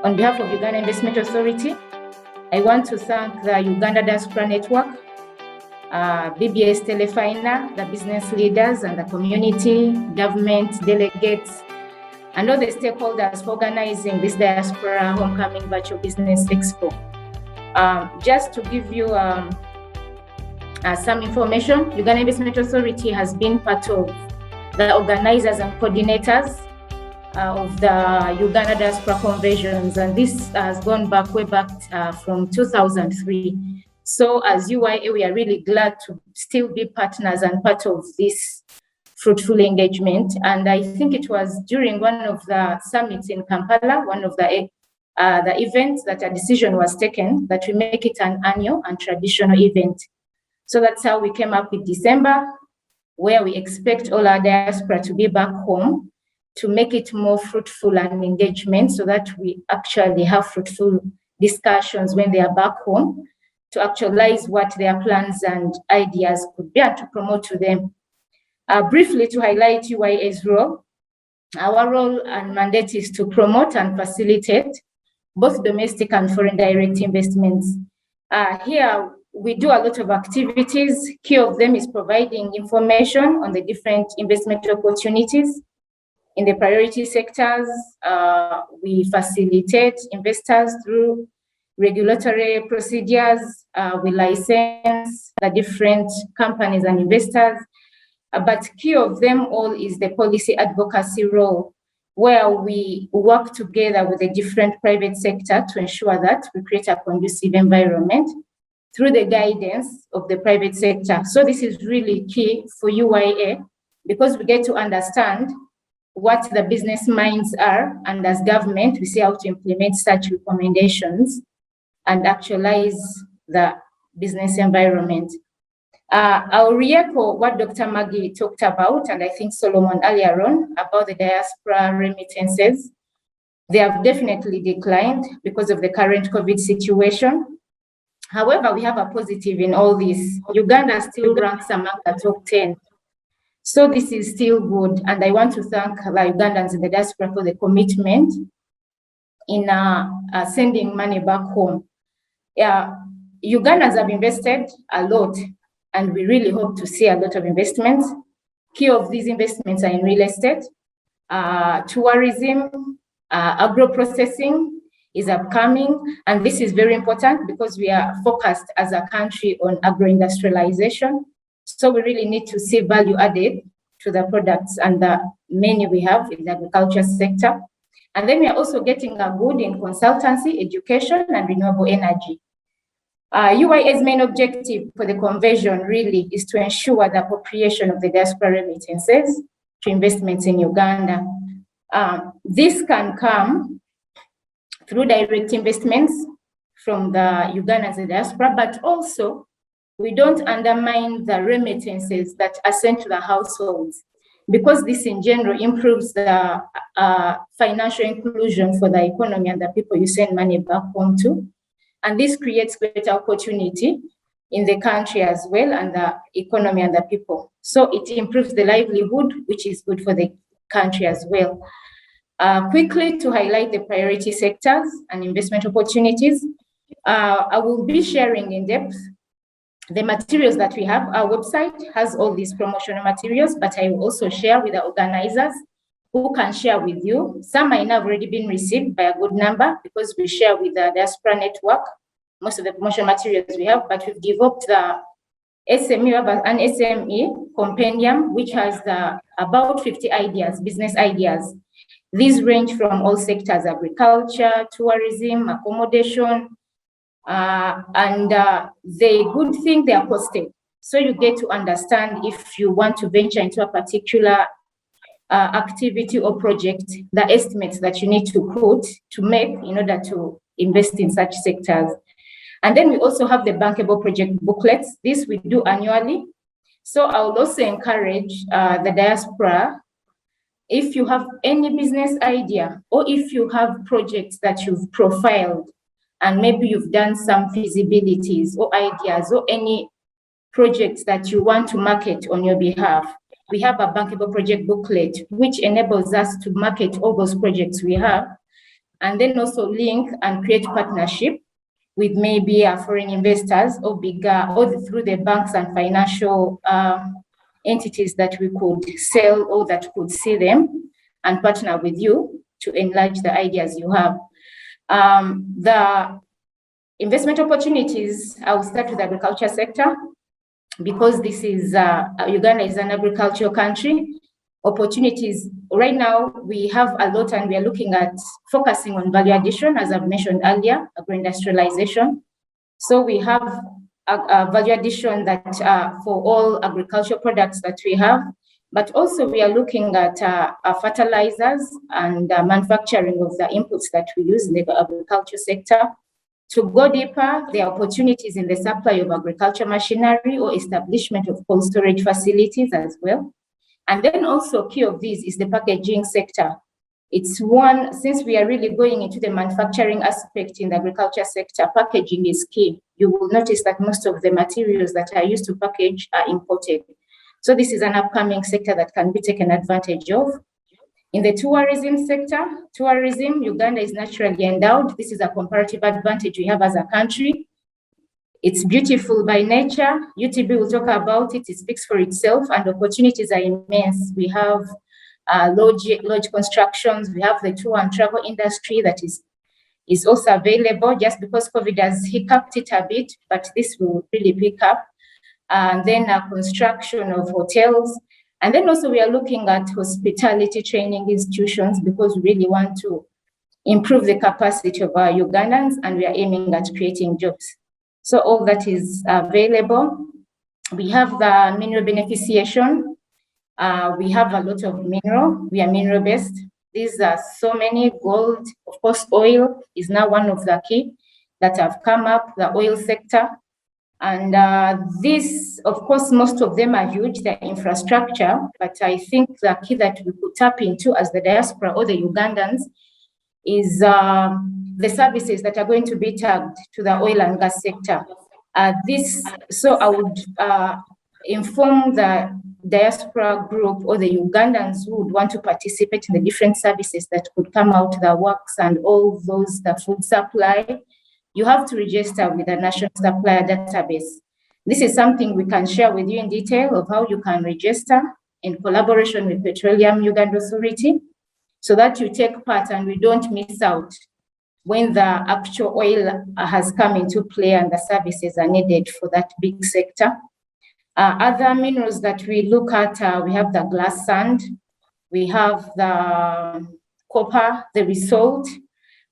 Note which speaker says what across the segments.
Speaker 1: On behalf of Uganda Investment Authority, I want to thank the Uganda Diaspora Network, BBS Telefina, the business leaders and the community, government, delegates, and all the stakeholders for organizing this Diaspora Homecoming Virtual Business Expo. Just to give you some information, Uganda Investment Authority has been part of the organizers and coordinators of the Uganda Diaspora Conventions, and this has gone back way back from 2003. So as UIA, we are really glad to still be partners and part of this fruitful engagement. And I think it was during one of the summits in Kampala, one of the events, that a decision was taken that we make it an annual and traditional event. So that's how we came up with December, where we expect all our diaspora to be back home, to make it more fruitful and engagement, so that we actually have fruitful discussions when they are back home, to actualize what their plans and ideas could be and to promote to them. Briefly, to highlight UIA's role, our role and mandate is to promote and facilitate both domestic and foreign direct investments. Here, we do a lot of activities. Key of them is providing information on the different investment opportunities in the priority sectors. We facilitate investors through regulatory procedures. We license the different companies and investors. But key of them all is the policy advocacy role, where we work together with the different private sector to ensure that we create a conducive environment through the guidance of the private sector. So this is really key for UIA, because we get to understand what the business minds are, and as government, we see how to implement such recommendations and actualize the business environment. I'll re-echo what Dr. Maggie talked about, and I think Solomon earlier on, about the diaspora remittances. They have definitely declined because of the current COVID situation. However, we have a positive in all this. Uganda still ranks among the top 10. So this is still good, and I want to thank the Ugandans in the diaspora for the commitment in sending money back home. Ugandans have invested a lot, and we really hope to see a lot of investments. Key of these investments are in real estate, tourism, agro-processing is upcoming, and this is very important because we are focused as a country on agro-industrialization. So we really need to see value added to the products and the menu we have in the agriculture sector. And then we are also getting a good in consultancy, education, and renewable energy. UIA's main objective for the convention really is to ensure the appropriation of the diaspora remittances to investments in Uganda. This can come through direct investments from the Ugandans in the diaspora, but also we don't undermine the remittances that are sent to the households, because this in general improves the financial inclusion for the economy and the people you send money back home to. And this creates greater opportunity in the country as well, and the economy and the people. So it improves the livelihood, which is good for the country as well. Quickly, to highlight the priority sectors and investment opportunities, I will be sharing in depth the materials that we have. Our website has all these promotional materials, but I will also share with the organizers who can share with you. Some might have already been received by a good number because we share with the Diaspora Network most of the promotional materials we have, but we've developed the SME, we have an SME compendium, which has about 50 ideas, business ideas. These range from all sectors: agriculture, tourism, accommodation, and the good thing, they are posted. So you get to understand if you want to venture into a particular activity or project, the estimates that you need to make in order to invest in such sectors. And then we also have the bankable project booklets. This we do annually. So I would also encourage the diaspora, if you have any business idea, or if you have projects that you've profiled, and maybe you've done some feasibilities or ideas, or any projects that you want to market on your behalf, we have a bankable project booklet, which enables us to market all those projects we have and then also link and create partnership with maybe foreign investors or bigger, or through the banks and financial entities that we could sell or that could see them and partner with you to enlarge the ideas you have. The investment opportunities, I will start with the agriculture sector, because this is, Uganda is an agricultural country. Opportunities, right now, we have a lot, and we are looking at focusing on value addition, as I've mentioned earlier, agro-industrialization. So we have a value addition that for all agricultural products that we have, but also we are looking at fertilizers and manufacturing of the inputs that we use in the agriculture sector. To go deeper, there are opportunities in the supply of agriculture machinery or establishment of cold storage facilities as well. And then also key of these is the packaging sector. It's one, since we are really going into the manufacturing aspect in the agriculture sector, packaging is key. You will notice that most of the materials that are used to package are imported. So this is an upcoming sector that can be taken advantage of. In the tourism sector, tourism, Uganda is naturally endowed. This is a comparative advantage we have as a country. It's beautiful by nature. UTB will talk about it. It speaks for itself, and opportunities are immense. We have lodge constructions. We have the tour and travel industry that is also available, just because COVID has hiccuped it a bit, but this will really pick up. And then construction of hotels. And then also we are looking at hospitality training institutions, because we really want to improve the capacity of our Ugandans, and we are aiming at creating jobs. So all that is available. We have the mineral beneficiation. We have a lot of mineral. We are mineral based. These are so many. Gold, of course, oil is now one of the key that have come up, the oil sector. And this, of course, most of them are huge, the infrastructure, but I think the key that we could tap into as the diaspora or the Ugandans is the services that are going to be tagged to the oil and gas sector. So I would inform the diaspora group or the Ugandans who would want to participate in the different services that could come out, the works and all those, the food supply. You have to register with the National Supplier Database. This is something we can share with you in detail of how you can register in collaboration with Petroleum Uganda Authority, so that you take part and we don't miss out when the actual oil has come into play and the services are needed for that big sector. Other minerals that we look at, we have the glass sand, we have the copper, the resalt,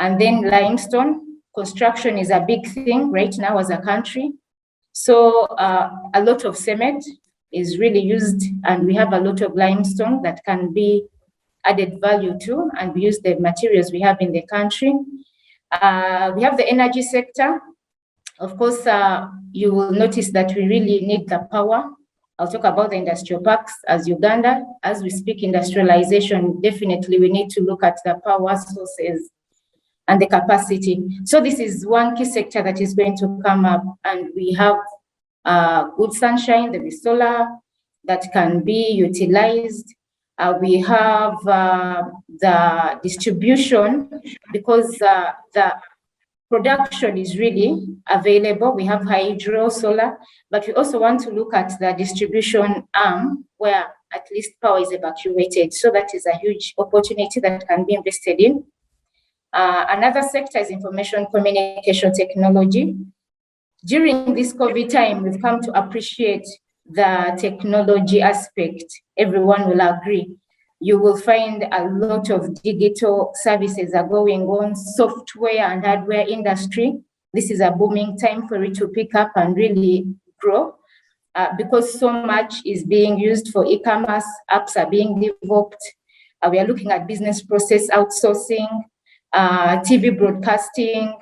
Speaker 1: and then limestone. Construction is a big thing right now as a country. So a lot of cement is really used, and we have a lot of limestone that can be added value to, and we use the materials we have in the country. We have the energy sector. Of course, you will notice that we really need the power. I'll talk about the industrial parks as Uganda. As we speak industrialization, definitely we need to look at the power sources and the capacity. So this is one key sector that is going to come up, and we have good sunshine, there is solar that can be utilized. We have the distribution, because the production is really available. We have hydro, solar, but we also want to look at the distribution arm where at least power is evacuated. So that is a huge opportunity that can be invested in. Another sector is information communication technology. During this COVID time, we've come to appreciate the technology aspect. Everyone will agree. You will find a lot of digital services are going on, software and hardware industry. This is a booming time for it to pick up and really grow, because so much is being used for e-commerce, apps are being developed. We are looking at business process outsourcing, TV broadcasting,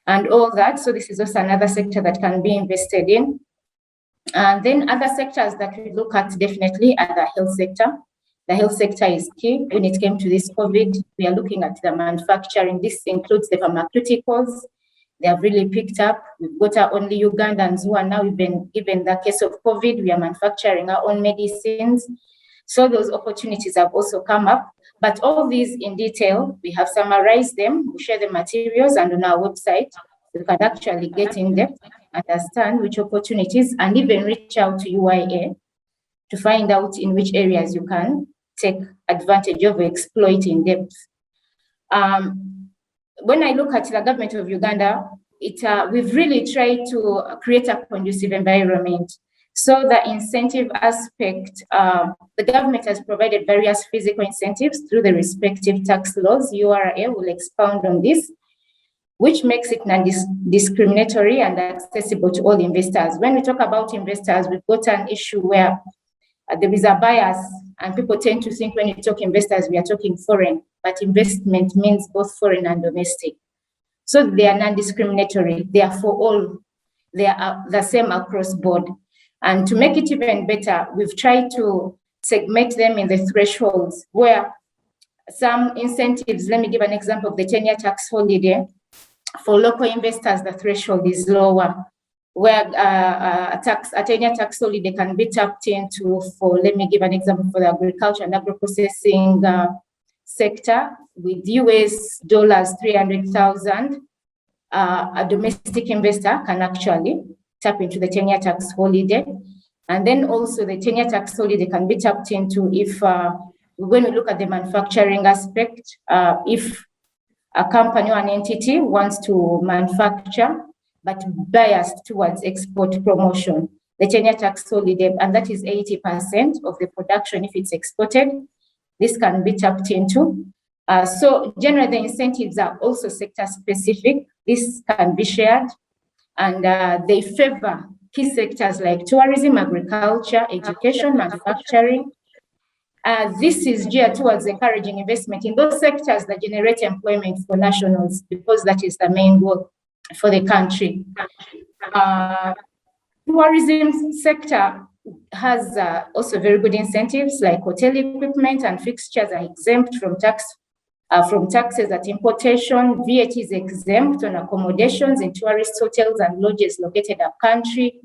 Speaker 1: and all that. So this is also another sector that can be invested in. And then other sectors that we look at definitely are the health sector. The health sector is key. When it came to this COVID, we are looking at the manufacturing. This includes the pharmaceuticals. They have really picked up. We've got our only Ugandans who are now even given the case of COVID. We are manufacturing our own medicines. So those opportunities have also come up. But all these in detail, we have summarized them, we share the materials, and on our website, you can actually get in depth, understand which opportunities, and even reach out to UIA to find out in which areas you can take advantage of, exploit in depth. When I look at the government of Uganda, we've really tried to create a conducive environment. So the incentive aspect, the government has provided various physical incentives through the respective tax laws. UIA will expound on this, which makes it non-discriminatory and accessible to all investors. When we talk about investors, we've got an issue where there is a bias, and people tend to think when you talk investors, we are talking foreign, but investment means both foreign and domestic. So they are non-discriminatory. They are for all. They are the same across board. And to make it even better, we've tried to segment them in the thresholds where some incentives, let me give an example of the 10-year tax holiday. For local investors, the threshold is lower, where a 10-year tax holiday can be tapped into for, let me give an example, for the agriculture and agro-processing sector with US dollars 300,000. A domestic investor can actually tap into the 10-year tax holiday. And then also the 10-year tax holiday can be tapped into if, when we look at the manufacturing aspect, if a company or an entity wants to manufacture, but biased towards export promotion, the 10-year tax holiday, and that is 80% of the production if it's exported, this can be tapped into. So generally the incentives are also sector specific. This can be shared, and they favor key sectors like tourism, agriculture, education, manufacturing. This is geared towards encouraging investment in those sectors that generate employment for nationals, because that is the main goal for the country. Tourism sector has also very good incentives, like hotel equipment and fixtures are exempt from taxes at importation. VAT is exempt on accommodations in tourist hotels and lodges located up country.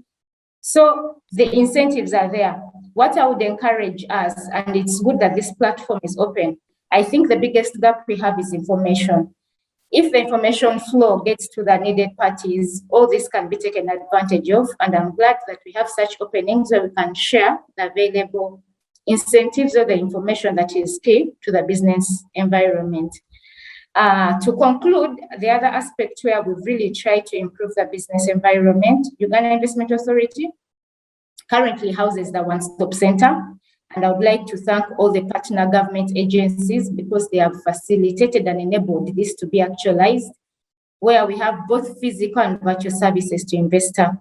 Speaker 1: So the incentives are there. What I would encourage us, and it's good that this platform is open, I think the biggest gap we have is information. If the information flow gets to the needed parties, all this can be taken advantage of. And I'm glad that we have such openings where we can share the available incentives or the information that is key to the business environment. To conclude, the other aspect where we've really tried to improve the business environment, Uganda Investment Authority currently houses the one-stop center. And I would like to thank all the partner government agencies because they have facilitated and enabled this to be actualized, where we have both physical and virtual services to investor.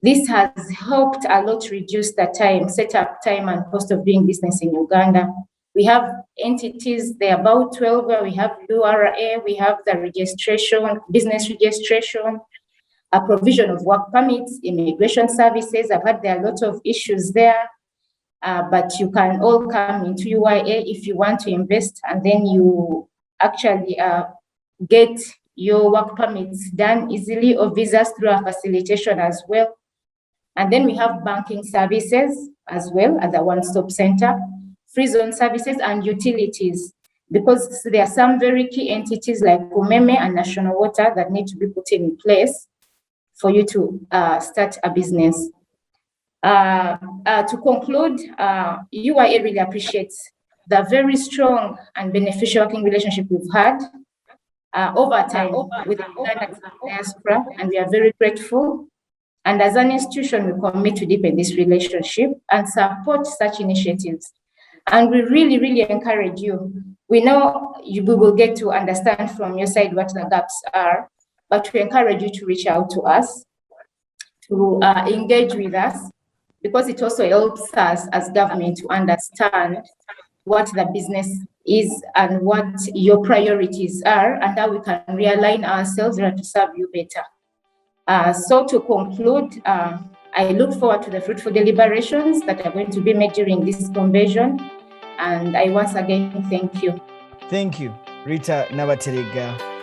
Speaker 1: This has helped a lot reduce the time, setup time and cost of doing business in Uganda. We have entities, there are about 12, where we have URA, we have the registration, business registration, a provision of work permits, immigration services. I've had there are a lot of issues there. But you can all come into UIA if you want to invest, and then you actually get your work permits done easily, or visas through our facilitation as well. And then we have banking services as well as a one-stop center, free zone services and utilities, because there are some very key entities like Umeme and National Water that need to be put in place for you to start a business. To conclude, UIA really appreciates the very strong and beneficial working relationship we've had over time with the Diaspora, and we are very grateful. And as an institution, we commit to deepen this relationship and support such initiatives. And we really, really encourage you. We know we will get to understand from your side what the gaps are, but we encourage you to reach out to us, to engage with us, because it also helps us as government to understand what the business is and what your priorities are, and how we can realign ourselves to serve you better. So to conclude, I look forward to the fruitful deliberations that are going to be made during this convention. And I once again thank you.
Speaker 2: Thank you, Rita Nabateregga.